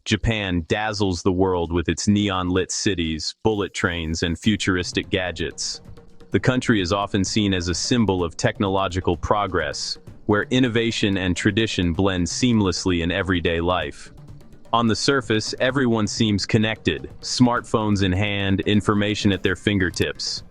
Japan dazzles the world with its neon-lit cities, bullet trains, and futuristic gadgets. The country is often seen as a symbol of technological progress, where innovation and tradition blend seamlessly in everyday life. On the surface, everyone seems connected, smartphones in hand, information at their fingertips.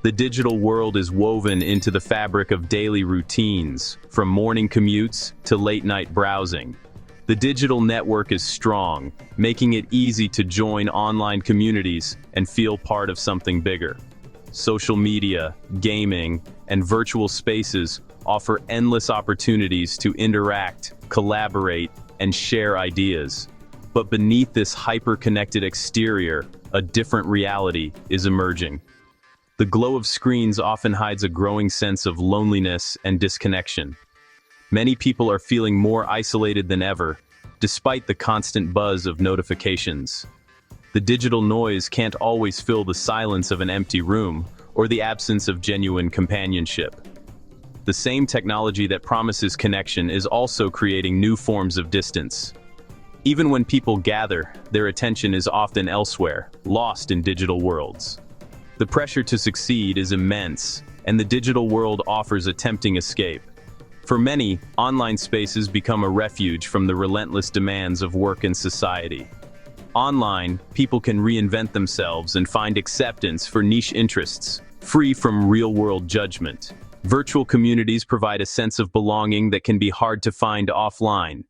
The digital world is woven into the fabric of daily routines, from morning commutes to late-night browsing. The digital network is strong, making it easy to join online communities and feel part of something bigger. Social media, gaming, and virtual spaces offer endless opportunities to interact, collaborate, and share ideas. But beneath this hyper-connected exterior, a different reality is emerging. The glow of screens often hides a growing sense of loneliness and disconnection. Many people are feeling more isolated than ever, despite the constant buzz of notifications. The digital noise can't always fill the silence of an empty room or the absence of genuine companionship. The same technology that promises connection is also creating new forms of distance. Even when people gather, their attention is often elsewhere, lost in digital worlds. The pressure to succeed is immense, and the digital world offers a tempting escape. For many, online spaces become a refuge from the relentless demands of work and society. Online, people can reinvent themselves and find acceptance for niche interests, free from real-world judgment. Virtual communities provide a sense of belonging that can be hard to find offline.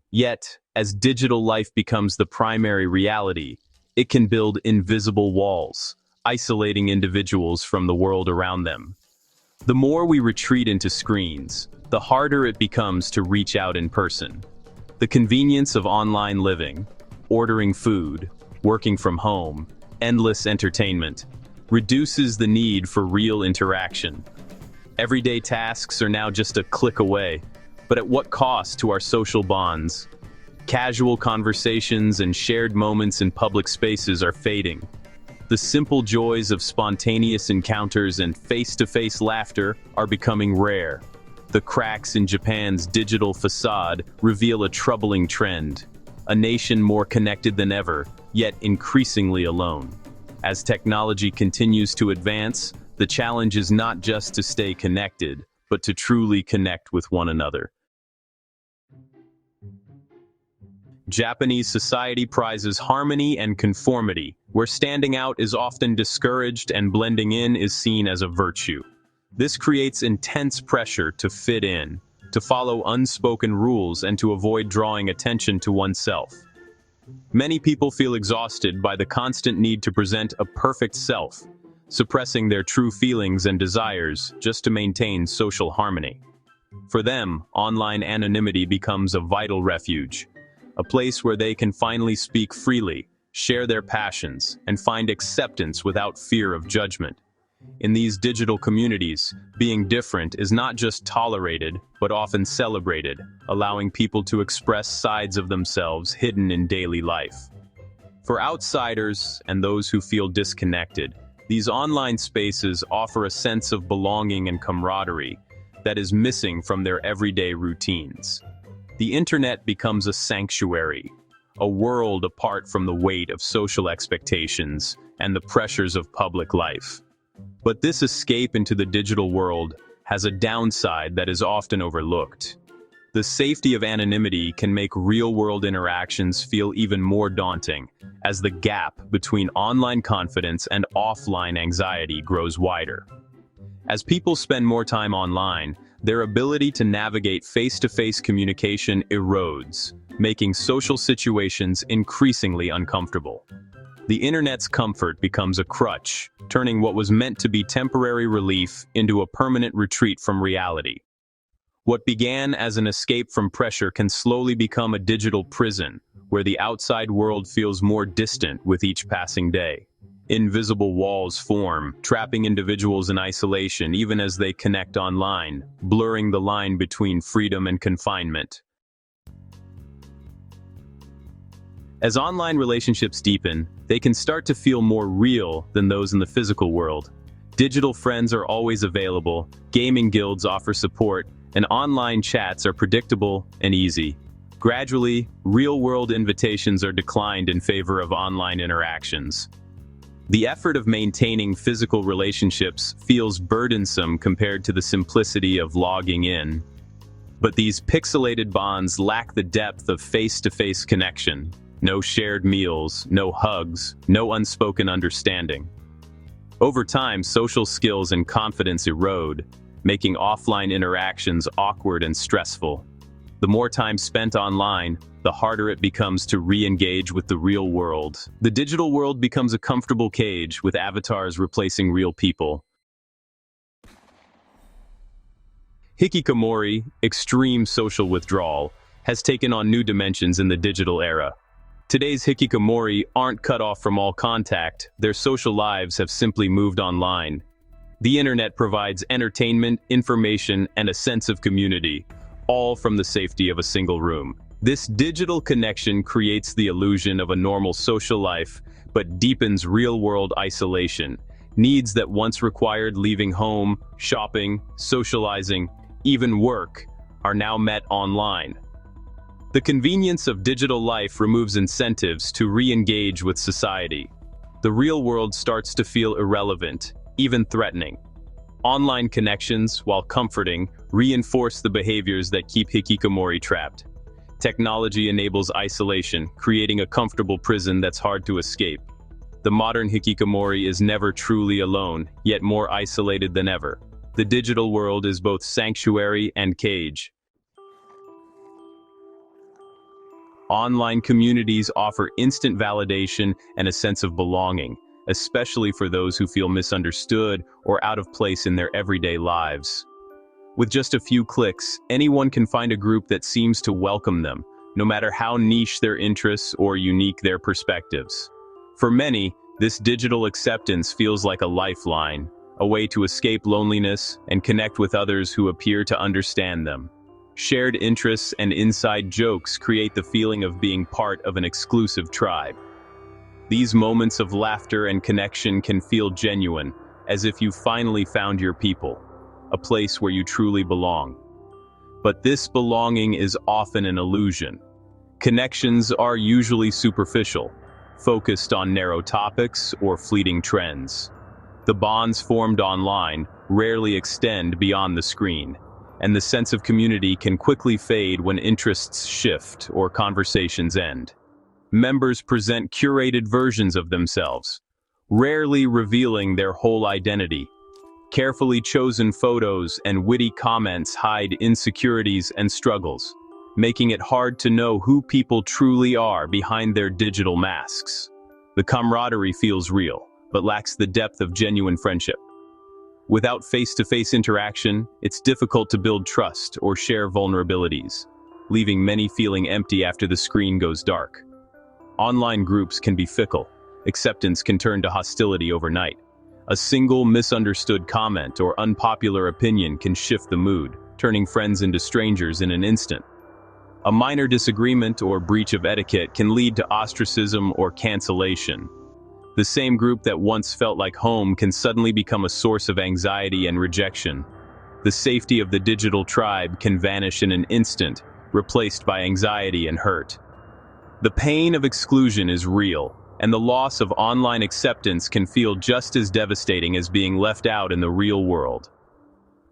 Yet, as digital life becomes the primary reality, it can build invisible walls, isolating individuals from the world around them. The more we retreat into screens, the harder it becomes to reach out in person. The convenience of online living, ordering food, working from home, endless entertainment, reduces the need for real interaction. Everyday tasks are now just a click away, but at what cost to our social bonds? Casual conversations and shared moments in public spaces are fading. The simple joys of spontaneous encounters and face-to-face laughter are becoming rare. The cracks in Japan's digital facade reveal a troubling trend. A nation more connected than ever, yet increasingly alone. As technology continues to advance, the challenge is not just to stay connected, but to truly connect with one another. Japanese society prizes harmony and conformity, where standing out is often discouraged and blending in is seen as a virtue. This creates intense pressure to fit in, to follow unspoken rules, and to avoid drawing attention to oneself. Many people feel exhausted by the constant need to present a perfect self, suppressing their true feelings and desires just to maintain social harmony. For them, online anonymity becomes a vital refuge, a place where they can finally speak freely, share their passions, and find acceptance without fear of judgment. In these digital communities, being different is not just tolerated, but often celebrated, allowing people to express sides of themselves hidden in daily life. For outsiders and those who feel disconnected, these online spaces offer a sense of belonging and camaraderie that is missing from their everyday routines. The internet becomes a sanctuary, a world apart from the weight of social expectations and the pressures of public life. But this escape into the digital world has a downside that is often overlooked. The safety of anonymity can make real-world interactions feel even more daunting, as the gap between online confidence and offline anxiety grows wider. As people spend more time online, their ability to navigate face-to-face communication erodes, making social situations increasingly uncomfortable. The internet's comfort becomes a crutch, turning what was meant to be temporary relief into a permanent retreat from reality. What began as an escape from pressure can slowly become a digital prison, where the outside world feels more distant with each passing day. Invisible walls form, trapping individuals in isolation even as they connect online, blurring the line between freedom and confinement. As online relationships deepen, they can start to feel more real than those in the physical world. Digital friends are always available, gaming guilds offer support, and online chats are predictable and easy. Gradually, real-world invitations are declined in favor of online interactions. The effort of maintaining physical relationships feels burdensome compared to the simplicity of logging in. But these pixelated bonds lack the depth of face-to-face connection. No shared meals, no hugs, no unspoken understanding. Over time, social skills and confidence erode, making offline interactions awkward and stressful. The more time spent online, the harder it becomes to re-engage with the real world. The digital world becomes a comfortable cage, with avatars replacing real people. Hikikomori, extreme social withdrawal, has taken on new dimensions in the digital era. Today's hikikomori aren't cut off from all contact, their social lives have simply moved online. The internet provides entertainment, information, and a sense of community, all from the safety of a single room. This digital connection creates the illusion of a normal social life, but deepens real-world isolation. Needs that once required leaving home, shopping, socializing, even work, are now met online. The convenience of digital life removes incentives to re-engage with society. The real world starts to feel irrelevant, even threatening. Online connections, while comforting, reinforce the behaviors that keep hikikomori trapped. Technology enables isolation, creating a comfortable prison that's hard to escape. The modern hikikomori is never truly alone, yet more isolated than ever. The digital world is both sanctuary and cage. Online communities offer instant validation and a sense of belonging, especially for those who feel misunderstood or out of place in their everyday lives. With just a few clicks, anyone can find a group that seems to welcome them, no matter how niche their interests or unique their perspectives. For many, this digital acceptance feels like a lifeline, a way to escape loneliness and connect with others who appear to understand them. Shared interests and inside jokes create the feeling of being part of an exclusive tribe. These moments of laughter and connection can feel genuine, as if you finally found your people, a place where you truly belong. But this belonging is often an illusion. Connections are usually superficial, focused on narrow topics or fleeting trends. The bonds formed online rarely extend beyond the screen, and the sense of community can quickly fade when interests shift or conversations end. Members present curated versions of themselves, rarely revealing their whole identity. Carefully chosen photos and witty comments hide insecurities and struggles, making it hard to know who people truly are behind their digital masks. The camaraderie feels real, but lacks the depth of genuine friendship. Without face-to-face interaction, it's difficult to build trust or share vulnerabilities, leaving many feeling empty after the screen goes dark. Online groups can be fickle. Acceptance can turn to hostility overnight. A single misunderstood comment or unpopular opinion can shift the mood, turning friends into strangers in an instant. A minor disagreement or breach of etiquette can lead to ostracism or cancellation. The same group that once felt like home can suddenly become a source of anxiety and rejection. The safety of the digital tribe can vanish in an instant, replaced by anxiety and hurt. The pain of exclusion is real, and the loss of online acceptance can feel just as devastating as being left out in the real world.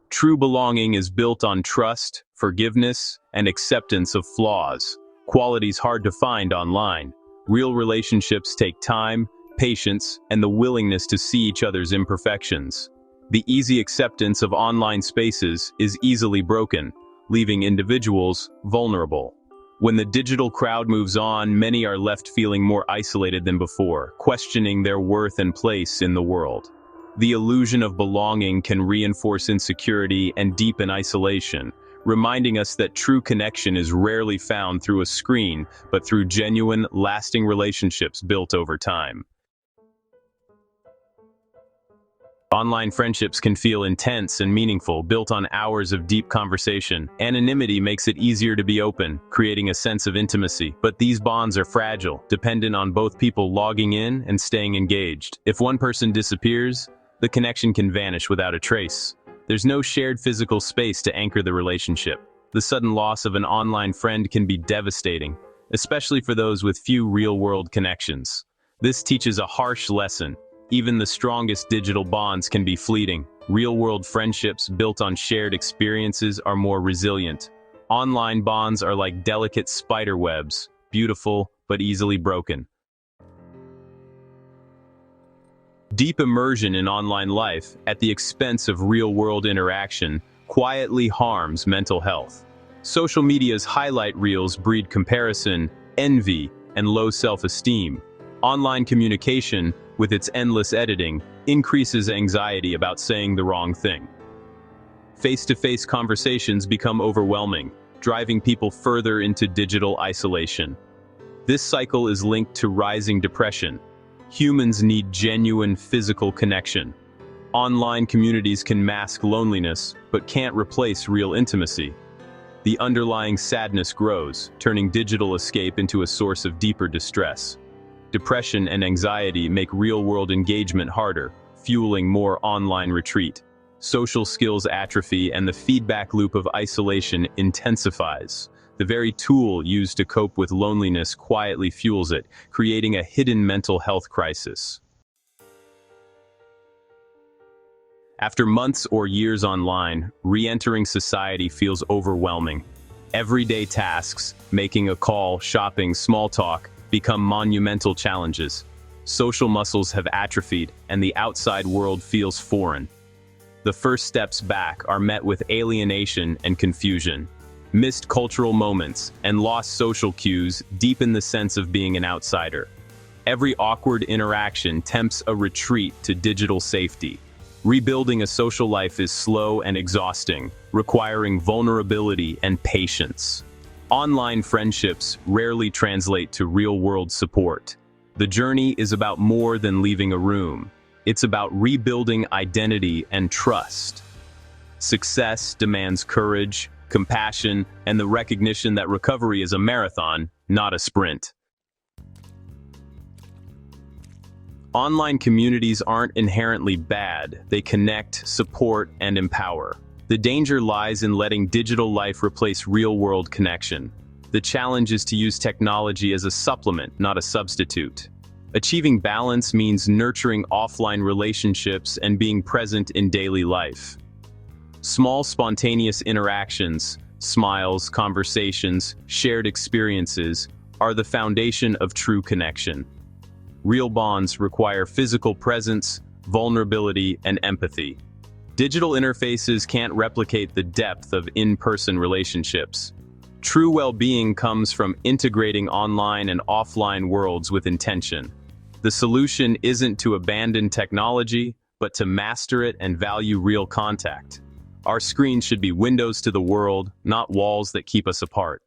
True belonging is built on trust, forgiveness, and acceptance of flaws, qualities hard to find online. Real relationships take time, patience, and the willingness to see each other's imperfections. The easy acceptance of online spaces is easily broken, leaving individuals vulnerable. When the digital crowd moves on, many are left feeling more isolated than before, questioning their worth and place in the world. The illusion of belonging can reinforce insecurity and deepen isolation, reminding us that true connection is rarely found through a screen, but through genuine, lasting relationships built over time. Online friendships can feel intense and meaningful, built on hours of deep conversation. Anonymity makes it easier to be open, creating a sense of intimacy. But these bonds are fragile, dependent on both people logging in and staying engaged. If one person disappears, the connection can vanish without a trace. There's no shared physical space to anchor the relationship. The sudden loss of an online friend can be devastating, especially for those with few real-world connections. This teaches a harsh lesson. Even the strongest digital bonds can be fleeting. Real-world friendships built on shared experiences are more resilient. Online bonds are like delicate spider webs, beautiful but easily broken. Deep immersion in online life, at the expense of real-world interaction, quietly harms mental health. Social media's highlight reels breed comparison, envy, and low self-esteem. Online communication, with its endless editing, increases anxiety about saying the wrong thing. Face-to-face conversations become overwhelming, driving people further into digital isolation. This cycle is linked to rising depression. Humans need genuine physical connection. Online communities can mask loneliness, but can't replace real intimacy. The underlying sadness grows, turning digital escape into a source of deeper distress. Depression and anxiety make real-world engagement harder, fueling more online retreat. Social skills atrophy and the feedback loop of isolation intensifies. The very tool used to cope with loneliness quietly fuels it, creating a hidden mental health crisis. After months or years online, re-entering society feels overwhelming. Everyday tasks, making a call, shopping, small talk, become monumental challenges. Social muscles have atrophied, and the outside world feels foreign. The first steps back are met with alienation and confusion. Missed cultural moments and lost social cues deepen the sense of being an outsider. Every awkward interaction tempts a retreat to digital safety. Rebuilding a social life is slow and exhausting, requiring vulnerability and patience. Online friendships rarely translate to real-world support. The journey is about more than leaving a room. It's about rebuilding identity and trust. Success demands courage, compassion, and the recognition that recovery is a marathon, not a sprint. Online communities aren't inherently bad. They connect, support, and empower. The danger lies in letting digital life replace real-world connection. The challenge is to use technology as a supplement, not a substitute. Achieving balance means nurturing offline relationships and being present in daily life. Small, spontaneous interactions, smiles, conversations, shared experiences, are the foundation of true connection. Real bonds require physical presence, vulnerability, and empathy. Digital interfaces can't replicate the depth of in-person relationships. True well-being comes from integrating online and offline worlds with intention. The solution isn't to abandon technology, but to master it and value real contact. Our screens should be windows to the world, not walls that keep us apart.